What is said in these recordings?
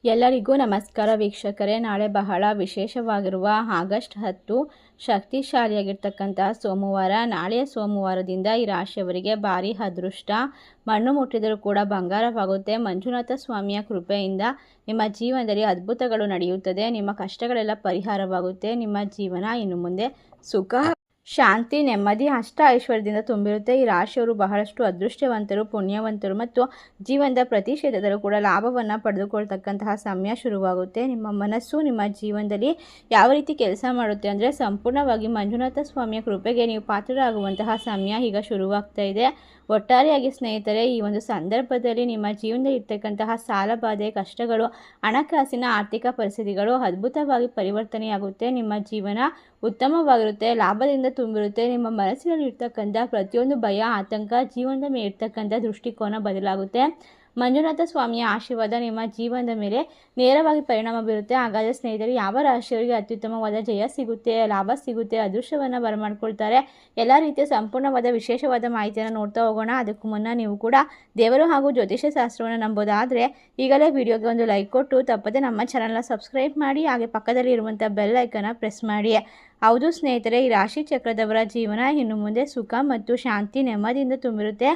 ಎಲ್ಲರಿಗೂ ನಮಸ್ಕಾರ ವೀಕ್ಷಕರೇ. ನಾಳೆ ಬಹಳ ವಿಶೇಷವಾಗಿರುವ ಆಗಸ್ಟ್ 10 ಶಕ್ತಿಶಾಲಿಯಾಗಿರ್ತಕ್ಕಂತಹ ಸೋಮವಾರ. ನಾಳೆಯ ಸೋಮವಾರದಿಂದ ಈ ರಾಶಿಯವರಿಗೆ ಭಾರಿ ಅದೃಷ್ಟ. ಮಣ್ಣು ಮುಟ್ಟಿದರೂ ಕೂಡ ಬಂಗಾರವಾಗುತ್ತೆ. ಮಂಜುನಾಥ ಸ್ವಾಮಿಯ ಕೃಪೆಯಿಂದ ನಿಮ್ಮ ಜೀವನದಲ್ಲಿ ಅದ್ಭುತಗಳು ನಡೆಯುತ್ತದೆ. ನಿಮ್ಮ ಕಷ್ಟಗಳೆಲ್ಲ ಪರಿಹಾರವಾಗುತ್ತೆ. ನಿಮ್ಮ ಜೀವನ ಇನ್ನು ಮುಂದೆ ಸುಖ, ಶಾಂತಿ, ನೆಮ್ಮದಿ, ಅಷ್ಟ ಐಶ್ವರ್ಯದಿಂದ ತುಂಬಿರುತ್ತೆ. ಈ ರಾಶಿಯವರು ಬಹಳಷ್ಟು ಅದೃಷ್ಟವಂತರು, ಪುಣ್ಯವಂತರು ಮತ್ತು ಜೀವನದ ಪ್ರತಿ ಕ್ಷೇತ್ರದಲ್ಲೂ ಕೂಡ ಲಾಭವನ್ನು ಪಡೆದುಕೊಳ್ತಕ್ಕಂತಹ ಸಮಯ ಶುರುವಾಗುತ್ತೆ. ನಿಮ್ಮ ಮನಸ್ಸು ನಿಮ್ಮ ಜೀವನದಲ್ಲಿ ಯಾವ ರೀತಿ ಕೆಲಸ ಮಾಡುತ್ತೆ ಅಂದರೆ ಸಂಪೂರ್ಣವಾಗಿ ಮಂಜುನಾಥ ಸ್ವಾಮಿಯ ಕೃಪೆಗೆ ನೀವು ಪಾತ್ರರಾಗುವಂತಹ ಸಮಯ ಈಗ ಶುರುವಾಗ್ತಾ ಇದೆ. ಒಟ್ಟಾರೆಯಾಗಿ ಸ್ನೇಹಿತರೆ, ಈ ಒಂದು ಸಂದರ್ಭದಲ್ಲಿ ನಿಮ್ಮ ಜೀವನದಲ್ಲಿ ಇರ್ತಕ್ಕಂತಹ ಸಾಲಬಾಧೆ, ಕಷ್ಟಗಳು, ಹಣಕಾಸಿನ ಆರ್ಥಿಕ ಪರಿಸ್ಥಿತಿಗಳು ಅದ್ಭುತವಾಗಿ ಪರಿವರ್ತನೆಯಾಗುತ್ತೆ. ನಿಮ್ಮ ಜೀವನ ಉತ್ತಮವಾಗಿರುತ್ತೆ, ಲಾಭದಿಂದ ತುಂಬಿರುತ್ತೆ. ನಿಮ್ಮ ಮನಸ್ಸಿನಲ್ಲಿ ಇರ್ತಕ್ಕಂಥ ಪ್ರತಿಯೊಂದು ಭಯ, ಆತಂಕ, ಜೀವನದ ಮೇಲೆ ಇರ್ತಕ್ಕಂಥ ದೃಷ್ಟಿಕೋನ ಬದಲಾಗುತ್ತೆ. ಮಂಜುನಾಥ ಸ್ವಾಮಿಯ ಆಶೀರ್ವಾದ ನಿಮ್ಮ ಜೀವನದ ಮೇಲೆ ನೇರವಾಗಿ ಪರಿಣಾಮ ಬೀರುತ್ತೆ. ಹಾಗಾದರೆ ಸ್ನೇಹಿತರು, ಯಾವ ರಾಶಿಯವರಿಗೆ ಅತ್ಯುತ್ತಮವಾದ ಜಯ ಸಿಗುತ್ತೆ, ಲಾಭ ಸಿಗುತ್ತೆ, ಅದೃಷ್ಟವನ್ನು ಬರಮಾಡ್ಕೊಳ್ತಾರೆ, ಎಲ್ಲ ರೀತಿಯ ಸಂಪೂರ್ಣವಾದ ವಿಶೇಷವಾದ ಮಾಹಿತಿಯನ್ನು ನೋಡ್ತಾ ಹೋಗೋಣ. ಅದಕ್ಕೂ ಮುನ್ನ ನೀವು ಕೂಡ ದೇವರು ಹಾಗೂ ಜ್ಯೋತಿಷ್ಯ ಶಾಸ್ತ್ರವನ್ನು ನಂಬೋದಾದರೆ ಈಗಲೇ ವಿಡಿಯೋಗೆ ಒಂದು ಲೈಕ್ ಕೊಟ್ಟು ತಪ್ಪದೆ ನಮ್ಮ ಚಾನಲ್ನ ಸಬ್ಸ್ಕ್ರೈಬ್ ಮಾಡಿ, ಹಾಗೆ ಪಕ್ಕದಲ್ಲಿ ಇರುವಂಥ ಬೆಲ್ ಐಕನ್ನ ಪ್ರೆಸ್ ಮಾಡಿ. ಹೌದು ಸ್ನೇಹಿತರೆ, ಈ ರಾಶಿ ಚಕ್ರದವರ ಜೀವನ ಇನ್ನು ಮುಂದೆ ಸುಖ ಮತ್ತು ಶಾಂತಿ, ನೆಮ್ಮದಿಯಿಂದ ತುಂಬಿರುತ್ತೆ,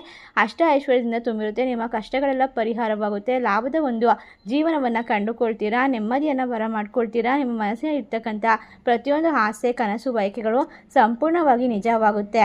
ಅಷ್ಟ ಐಶ್ವರ್ಯದಿಂದ ತುಂಬಿರುತ್ತೆ. ನಿಮ್ಮ ಕಷ್ಟಗಳೆಲ್ಲ ಪರಿಹಾರವಾಗುತ್ತೆ. ಲಾಭದ ಒಂದು ಜೀವನವನ್ನು ಕಂಡುಕೊಳ್ತೀರಾ, ನೆಮ್ಮದಿಯನ್ನು ಬರಮಾಡ್ಕೊಳ್ತೀರಾ. ನಿಮ್ಮ ಮನಸ್ಸಿನಲ್ಲಿ ಇರ್ತಕ್ಕಂಥ ಪ್ರತಿಯೊಂದು ಆಸೆ, ಕನಸು, ಬಯಕೆಗಳು ಸಂಪೂರ್ಣವಾಗಿ ನಿಜವಾಗುತ್ತೆ.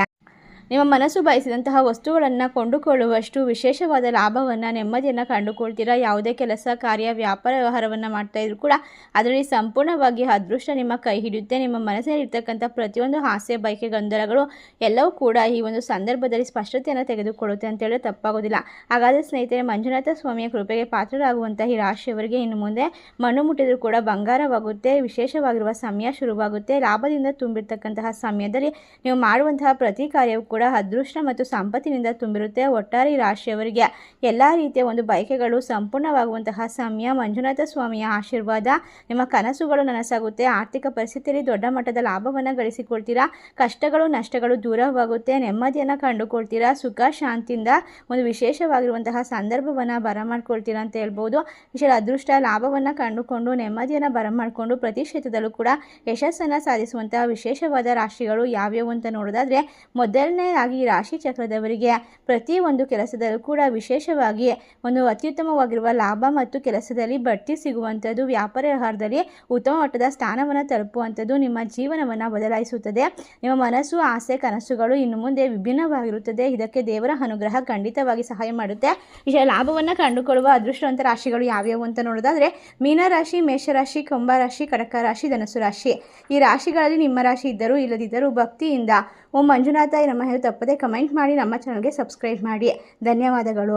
ನಿಮ್ಮ ಮನಸ್ಸು ಬಯಸಿದಂತಹ ವಸ್ತುಗಳನ್ನು ಕೊಂಡುಕೊಳ್ಳುವಷ್ಟು ವಿಶೇಷವಾದ ಲಾಭವನ್ನು, ನೆಮ್ಮದಿಯನ್ನು ಕಂಡುಕೊಳ್ತೀರಾ. ಯಾವುದೇ ಕೆಲಸ, ಕಾರ್ಯ, ವ್ಯಾಪಾರ, ವ್ಯವಹಾರವನ್ನು ಮಾಡ್ತಾ ಇದ್ರೂ ಕೂಡ ಅದರಲ್ಲಿ ಸಂಪೂರ್ಣವಾಗಿ ಅದೃಷ್ಟ ನಿಮ್ಮ ಕೈ ಹಿಡಿಯುತ್ತೆ. ನಿಮ್ಮ ಮನಸ್ಸಿನಲ್ಲಿ ಇರ್ತಕ್ಕಂಥ ಪ್ರತಿಯೊಂದು ಆಸೆ, ಬಯಕೆ, ಗೊಂದಲಗಳು ಎಲ್ಲವೂ ಕೂಡ ಈ ಒಂದು ಸಂದರ್ಭದಲ್ಲಿ ಸ್ಪಷ್ಟತೆಯನ್ನು ತೆಗೆದುಕೊಳ್ಳುತ್ತೆ ಅಂತೇಳಿ ತಪ್ಪಾಗೋದಿಲ್ಲ. ಹಾಗಾದರೆ ಸ್ನೇಹಿತರೆ, ಮಂಜುನಾಥ ಸ್ವಾಮಿಯ ಕೃಪೆಗೆ ಪಾತ್ರರಾಗುವಂತಹ ಈ ರಾಶಿಯವರಿಗೆ ಇನ್ನು ಮುಂದೆ ಮಣ್ಣು ಮುಟ್ಟಿದರೂ ಕೂಡ ಬಂಗಾರವಾಗುತ್ತೆ. ವಿಶೇಷವಾಗಿರುವ ಸಮಯ ಶುರುವಾಗುತ್ತೆ. ಲಾಭದಿಂದ ತುಂಬಿರ್ತಕ್ಕಂತಹ ಸಮಯದಲ್ಲಿ ನೀವು ಮಾಡುವಂತಹ ಪ್ರತಿ ಕಾರ್ಯವೂ ಕೂಡ ಅದೃಷ್ಟ ಮತ್ತು ಸಂಪತ್ತಿನಿಂದ ತುಂಬಿರುತ್ತೆ. ಒಟ್ಟಾರೆ ಈ ರಾಶಿಯವರಿಗೆ ಎಲ್ಲ ರೀತಿಯ ಒಂದು ಬಯಕೆಗಳು ಸಂಪೂರ್ಣವಾಗುವಂತಹ ಸಮಯ. ಮಂಜುನಾಥ ಸ್ವಾಮಿಯ ಆಶೀರ್ವಾದ, ನಿಮ್ಮ ಕನಸುಗಳು ನನಸಾಗುತ್ತೆ. ಆರ್ಥಿಕ ಪರಿಸ್ಥಿತಿಯಲ್ಲಿ ದೊಡ್ಡ ಮಟ್ಟದ ಲಾಭವನ್ನು ಗಳಿಸಿಕೊಳ್ತೀರಾ. ಕಷ್ಟಗಳು, ನಷ್ಟಗಳು ದೂರವಾಗುತ್ತೆ. ನೆಮ್ಮದಿಯನ್ನು ಕಂಡುಕೊಳ್ತೀರಾ. ಸುಖ, ಶಾಂತಿಯಿಂದ ಒಂದು ವಿಶೇಷವಾಗಿರುವಂತಹ ಸಂದರ್ಭವನ್ನು ಬರಮಾಡ್ಕೊಳ್ತೀರಾ ಅಂತ ಹೇಳ್ಬೋದು. ವಿಶೇಷ ಅದೃಷ್ಟ, ಲಾಭವನ್ನು ಕಂಡುಕೊಂಡು ನೆಮ್ಮದಿಯನ್ನು ಬರಮಾಡಿಕೊಂಡು ಪ್ರತಿ ಕ್ಷೇತ್ರದಲ್ಲೂ ಕೂಡ ಯಶಸ್ಸನ್ನು ಸಾಧಿಸುವಂತಹ ವಿಶೇಷವಾದ ರಾಶಿಗಳು ಯಾವ್ಯಾವು ಅಂತ ನೋಡೋದಾದರೆ, ಮೊದಲನೇದಾಗಿ ಈ ರಾಶಿ ಚಕ್ರದವರಿಗೆ ಪ್ರತಿ ಒಂದು ಕೆಲಸದಲ್ಲೂ ಕೂಡ ವಿಶೇಷವಾಗಿ ಒಂದು ಅತ್ಯುತ್ತಮವಾಗಿರುವ ಲಾಭ ಮತ್ತು ಕೆಲಸದಲ್ಲಿ ಬಡ್ತಿ ಸಿಗುವಂಥದ್ದು, ವ್ಯಾಪಾರ ವ್ಯವಹಾರದಲ್ಲಿ ಉತ್ತಮ ಮಟ್ಟದ ಸ್ಥಾನವನ್ನು ತಲುಪುವಂಥದ್ದು ನಿಮ್ಮ ಜೀವನವನ್ನು ಬದಲಾಯಿಸುತ್ತದೆ. ನಿಮ್ಮ ಮನಸ್ಸು, ಆಸೆ, ಕನಸುಗಳು ಇನ್ನು ಮುಂದೆ ವಿಭಿನ್ನವಾಗಿರುತ್ತದೆ. ಇದಕ್ಕೆ ದೇವರ ಅನುಗ್ರಹ ಖಂಡಿತವಾಗಿ ಸಹಾಯ ಮಾಡುತ್ತೆ. ವಿಶೇಷ ಲಾಭವನ್ನು ಕಂಡುಕೊಳ್ಳುವ ಅದೃಷ್ಟವಂತ ರಾಶಿಗಳು ಯಾವ್ಯಾವು ಅಂತ ನೋಡೋದಾದರೆ, ಮೀನರಾಶಿ, ಮೇಷರಾಶಿ, ಕುಂಭರಾಶಿ, ಕಟಕ ರಾಶಿ, ಧನುಸು ರಾಶಿ. ಈ ರಾಶಿಗಳಲ್ಲಿ ನಿಮ್ಮ ರಾಶಿ ಇದ್ದರೂ ಇಲ್ಲದಿದ್ದರೂ ಭಕ್ತಿಯಿಂದ ಓಂ ಮಂಜುನಾಥ ನಮಃ ತಪ್ಪದೆ ಕಮೆಂಟ್ ಮಾಡಿ, ನಮ್ಮ ಚಾನಲ್ಗೆ ಸಬ್ಸ್ಕ್ರೈಬ್ ಮಾಡಿ. ಧನ್ಯವಾದಗಳು.